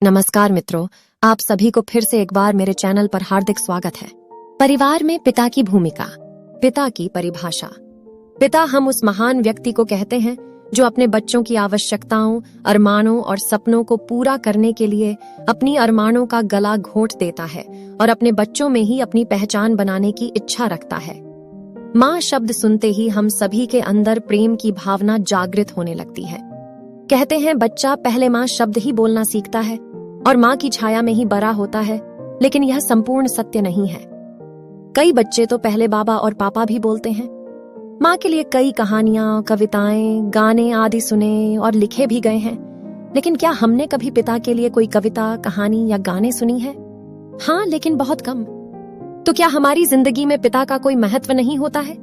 नमस्कार मित्रों, आप सभी को फिर से एक बार मेरे चैनल पर हार्दिक स्वागत है। परिवार में पिता की भूमिका, पिता की परिभाषा। पिता हम उस महान व्यक्ति को कहते हैं जो अपने बच्चों की आवश्यकताओं, अरमानों और सपनों को पूरा करने के लिए अपनी अरमानों का गला घोंट देता है और अपने बच्चों में ही अपनी पहचान बनाने की इच्छा रखता है। माँ शब्द सुनते ही हम सभी के अंदर प्रेम की भावना जागृत होने लगती है। कहते हैं बच्चा पहले माँ शब्द ही बोलना सीखता है और माँ की छाया में ही बड़ा होता है, लेकिन यह संपूर्ण सत्य नहीं है। कई बच्चे तो पहले बाबा और पापा भी बोलते हैं। माँ के लिए कई कहानियां, कविताएं, गाने आदि सुने और लिखे भी गए हैं, लेकिन क्या हमने कभी पिता के लिए कोई कविता, कहानी या गाने सुनी है? हाँ, लेकिन बहुत कम। तो क्या हमारी जिंदगी में पिता का कोई महत्व नहीं होता है?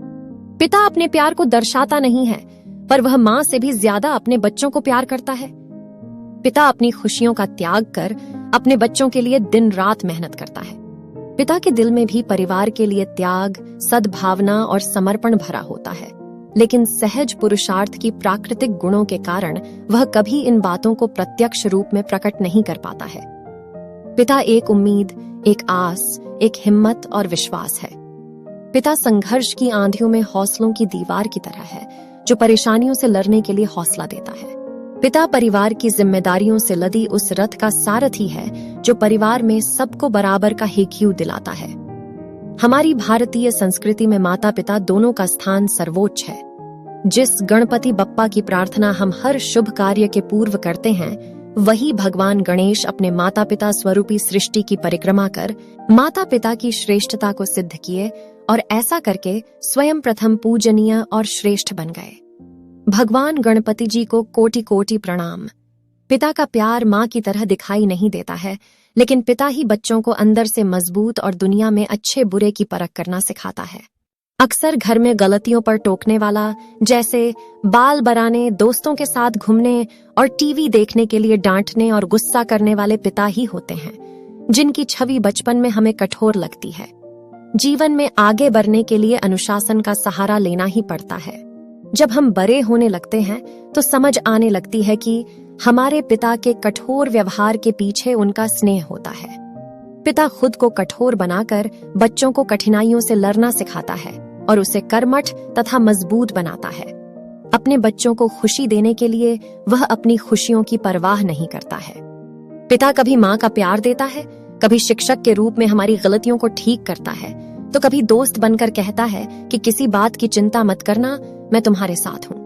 पिता अपने प्यार को दर्शाता नहीं है, पर वह माँ से भी ज्यादा अपने बच्चों को प्यार करता है। पिता अपनी खुशियों का त्याग कर अपने बच्चों के लिए दिन रात मेहनत करता है। पिता के दिल में भी परिवार के लिए त्याग, सद्भावना और समर्पण भरा होता है, लेकिन सहज पुरुषार्थ की प्राकृतिक गुणों के कारण वह कभी इन बातों को प्रत्यक्ष रूप में प्रकट नहीं कर पाता है। पिता एक उम्मीद, एक आस, एक हिम्मत और विश्वास है। पिता संघर्ष की आंधियों में हौसलों की दीवार की तरह है, जो परेशानियों से लड़ने के लिए हौसला देता है। पिता परिवार की जिम्मेदारियों से लदी उस रथ का सारथी है जो परिवार में सबको बराबर का हेक्यू दिलाता है। हमारी भारतीय संस्कृति में माता पिता दोनों का स्थान सर्वोच्च है। जिस गणपति बप्पा की प्रार्थना हम हर शुभ कार्य के पूर्व करते हैं, वही भगवान गणेश अपने माता पिता स्वरूपी सृष्टि की परिक्रमा कर माता पिता की श्रेष्ठता को सिद्ध किए और ऐसा करके स्वयं प्रथम पूजनीय और श्रेष्ठ बन गए। भगवान गणपति जी को कोटि कोटि प्रणाम। पिता का प्यार माँ की तरह दिखाई नहीं देता है, लेकिन पिता ही बच्चों को अंदर से मजबूत और दुनिया में अच्छे बुरे की परख करना सिखाता है। अक्सर घर में गलतियों पर टोकने वाला, जैसे बाल बराने, दोस्तों के साथ घूमने और टीवी देखने के लिए डांटने और गुस्सा करने वाले पिता ही होते हैं, जिनकी छवि बचपन में हमें कठोर लगती है। जीवन में आगे बढ़ने के लिए अनुशासन का सहारा लेना ही पड़ता है। जब हम बड़े होने लगते हैं तो समझ आने लगती है कि हमारे पिता के कठोर व्यवहार के पीछे उनका स्नेह होता है। पिता खुद को कठोर बनाकर बच्चों को कठिनाइयों से लड़ना सिखाता है और उसे कर्मठ तथा मजबूत बनाता है। अपने बच्चों को खुशी देने के लिए वह अपनी खुशियों की परवाह नहीं करता है। पिता कभी माँ का प्यार देता है, कभी शिक्षक के रूप में हमारी गलतियों को ठीक करता है, तो कभी दोस्त बनकर कहता है कि किसी बात की चिंता मत करना, मैं तुम्हारे साथ हूं।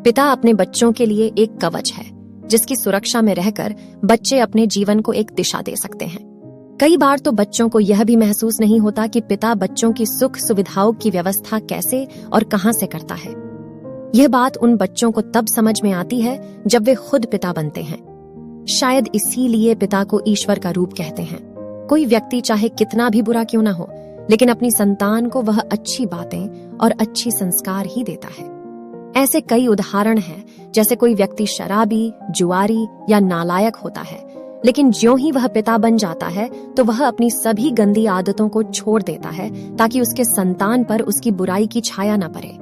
पिता अपने बच्चों के लिए एक कवच है, जिसकी सुरक्षा में रहकर बच्चे अपने जीवन को एक दिशा दे सकते हैं। कई बार तो बच्चों को यह भी महसूस नहीं होता कि पिता बच्चों की सुख सुविधाओं की व्यवस्था कैसे और कहां से करता है। यह बात उन बच्चों को तब समझ में आती है जब वे खुद पिता बनते हैं। शायद इसीलिए पिता को ईश्वर का रूप कहते हैं। कोई व्यक्ति चाहे कितना भी बुरा क्यों ना हो, लेकिन अपनी संतान को वह अच्छी बातें और अच्छी संस्कार ही देता है। ऐसे कई उदाहरण हैं, जैसे कोई व्यक्ति शराबी, जुआरी या नालायक होता है, लेकिन ज्यों ही वह पिता बन जाता है तो वह अपनी सभी गंदी आदतों को छोड़ देता है ताकि उसके संतान पर उसकी बुराई की छाया न पड़े।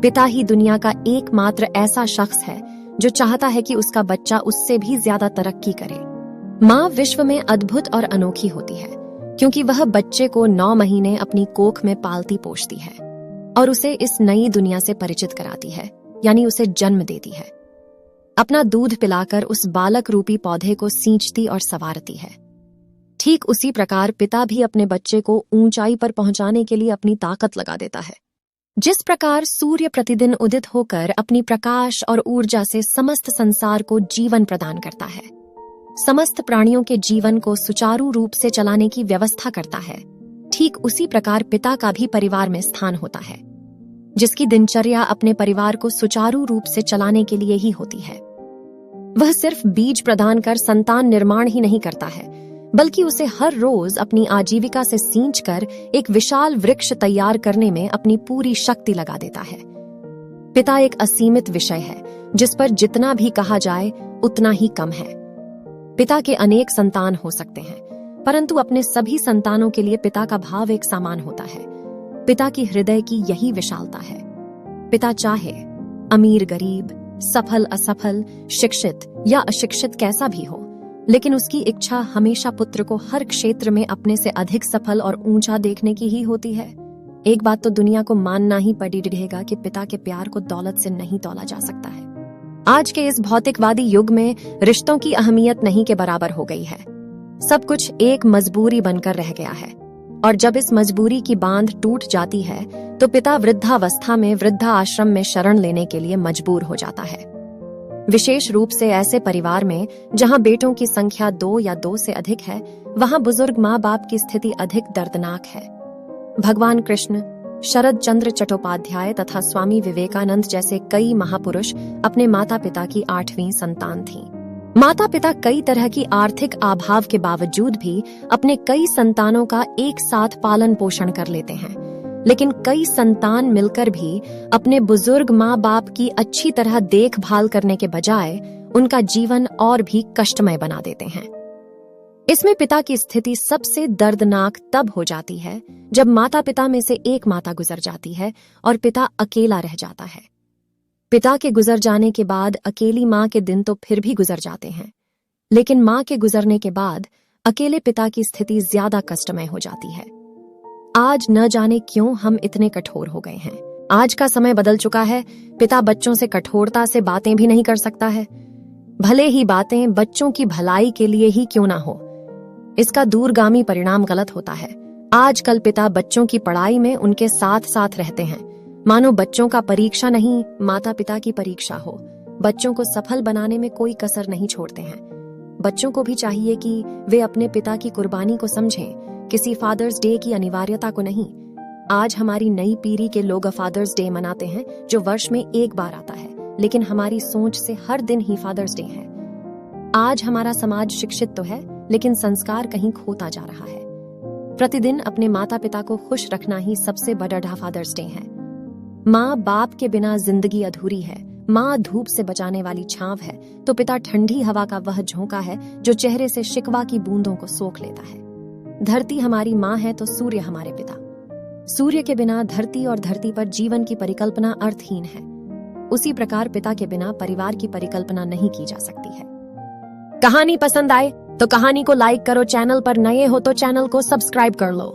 पिता ही दुनिया का एकमात्र ऐसा शख्स है जो चाहता है कि उसका बच्चा उससे भी ज्यादा तरक्की करे। माँ विश्व में अद्भुत और अनोखी होती है, क्योंकि वह बच्चे को 9 महीने अपनी कोख में पालती पोषती है और उसे इस नई दुनिया से परिचित कराती है, यानी उसे जन्म देती है। अपना दूध पिलाकर उस बालक रूपी पौधे को सींचती और संवारती है। ठीक उसी प्रकार पिता भी अपने बच्चे को ऊंचाई पर पहुंचाने के लिए अपनी ताकत लगा देता है। जिस प्रकार सूर्य प्रतिदिन उदित होकर अपनी प्रकाश और ऊर्जा से समस्त संसार को जीवन प्रदान करता है, समस्त प्राणियों के जीवन को सुचारू रूप से चलाने की व्यवस्था करता है, ठीक उसी प्रकार पिता का भी परिवार में स्थान होता है, जिसकी दिनचर्या अपने परिवार को सुचारू रूप से चलाने के लिए ही होती है। वह सिर्फ बीज प्रदान कर संतान निर्माण ही नहीं करता है, बल्कि उसे हर रोज अपनी आजीविका से सींचकर एक विशाल वृक्ष तैयार करने में अपनी पूरी शक्ति लगा देता है। पिता एक असीमित विषय है, जिस पर जितना भी कहा जाए उतना ही कम है। पिता के अनेक संतान हो सकते हैं, परंतु अपने सभी संतानों के लिए पिता का भाव एक समान होता है। पिता की हृदय की यही विशालता है। पिता चाहे अमीर गरीब, सफल असफल, शिक्षित या अशिक्षित कैसा भी हो, लेकिन उसकी इच्छा हमेशा पुत्र को हर क्षेत्र में अपने से अधिक सफल और ऊंचा देखने की ही होती है। एक बात तो दुनिया को मानना ही पड़ेगा कि पिता के प्यार को दौलत से नहीं तौला जा सकता है। आज के इस भौतिकवादी युग में रिश्तों की अहमियत नहीं के बराबर हो गई है। सब कुछ एक मजबूरी बनकर रह गया है, और जब इस मजबूरी की बांध टूट जाती है तो पिता वृद्धावस्था में वृद्धा आश्रम में शरण लेने के लिए मजबूर हो जाता है। विशेष रूप से ऐसे परिवार में जहां बेटों की संख्या 2 या 2 से अधिक है, वहां बुजुर्ग माँ बाप की स्थिति अधिक दर्दनाक है। भगवान कृष्ण, शरद चंद्र चट्टोपाध्याय तथा स्वामी विवेकानंद जैसे कई महापुरुष अपने माता पिता की 8वीं संतान थीं। माता पिता कई तरह की आर्थिक अभाव के बावजूद भी अपने कई संतानों का एक साथ पालन पोषण कर लेते हैं, लेकिन कई संतान मिलकर भी अपने बुजुर्ग माँ बाप की अच्छी तरह देखभाल करने के बजाय उनका जीवन और भी कष्टमय बना देते हैं। इसमें पिता की स्थिति सबसे दर्दनाक तब हो जाती है जब माता पिता में से एक माता गुजर जाती है और पिता अकेला रह जाता है। पिता के गुजर जाने के बाद अकेली माँ के दिन तो फिर भी गुजर जाते हैं, लेकिन माँ के गुजरने के बाद अकेले पिता की स्थिति ज्यादा कष्टमय हो जाती है। आज न जाने क्यों हम इतने कठोर हो गए हैं। आज का समय बदल चुका है। पिता बच्चों से कठोरता से बातें भी नहीं कर सकता है, भले ही बातें बच्चों की भलाई के लिए ही क्यों ना हो। इसका दूरगामी परिणाम गलत होता है। आजकल पिता बच्चों की पढ़ाई में उनके साथ साथ रहते हैं, मानो बच्चों का परीक्षा नहीं माता पिता की परीक्षा हो। बच्चों को सफल बनाने में कोई कसर नहीं छोड़ते हैं। बच्चों को भी चाहिए कि वे अपने पिता की कुर्बानी को समझें, किसी फादर्स डे की अनिवार्यता को नहीं। आज हमारी नई पीढ़ी के लोग फादर्स डे मनाते हैं जो वर्ष में एक बार आता है, लेकिन हमारी सोच से हर दिन ही फादर्स डे है। आज हमारा समाज शिक्षित तो है, लेकिन संस्कार कहीं खोता जा रहा है। प्रतिदिन अपने माता पिता को खुश रखना ही सबसे बड़ा फादर्स डे है। माँ बाप के बिना जिंदगी अधूरी है। माँ धूप से बचाने वाली छांव है, तो पिता ठंडी हवा का वह झोंका है जो चेहरे से शिकवा की बूंदों को सोख लेता है। धरती हमारी माँ है तो सूर्य हमारे पिता। सूर्य के बिना धरती और धरती पर जीवन की परिकल्पना अर्थहीन है। उसी प्रकार पिता के बिना परिवार की परिकल्पना नहीं की जा सकती है। कहानी पसंद आए तो कहानी को लाइक करो, चैनल पर नए हो तो चैनल को सब्सक्राइब कर लो।